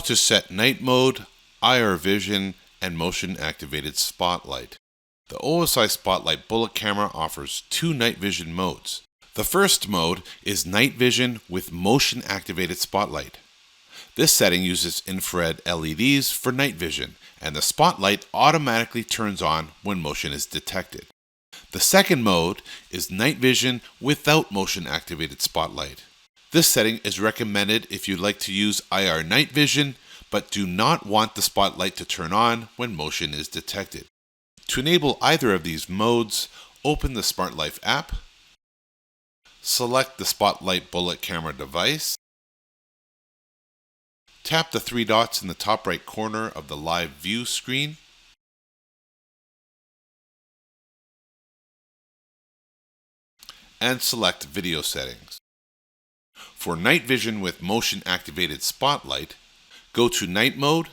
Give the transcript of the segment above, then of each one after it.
how to set night mode, IR vision, and motion activated spotlight. The OSI Spotlight bullet camera offers two night vision modes. The first mode is night vision with motion activated spotlight. This setting uses infrared LEDs for night vision, and the spotlight automatically turns on when motion is detected. The second mode is night vision without motion activated spotlight. This setting is recommended if you'd like to use IR night vision, but do not want the spotlight to turn on when motion is detected. To enable either of these modes, open the SmartLife app, select the Spotlight bullet camera device, tap the three dots in the top right corner of the live view screen, and select Video Settings. For night vision with motion activated spotlight, go to Night Mode,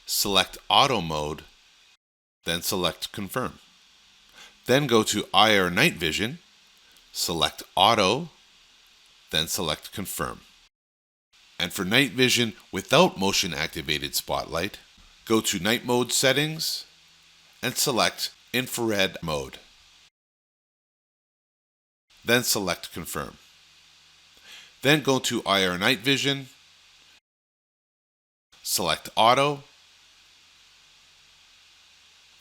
select Auto Mode, then select Confirm. Then go to IR Night Vision, select Auto, then select Confirm. And for night vision without motion activated spotlight, go to Night Mode Settings and select Infrared Mode. Then select Confirm. Then go to IR Night Vision, select Auto,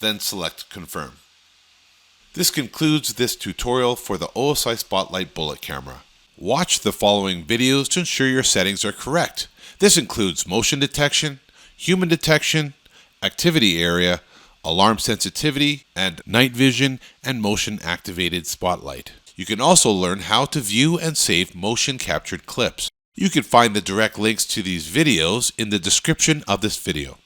then select Confirm. This concludes this tutorial for the OSI Spotlight bullet camera. Watch the following videos to ensure your settings are correct. This includes motion detection, human detection, activity area, alarm sensitivity, and night vision and motion activated spotlight. You can also learn how to view and save motion captured clips. You can find the direct links to these videos in the description of this video.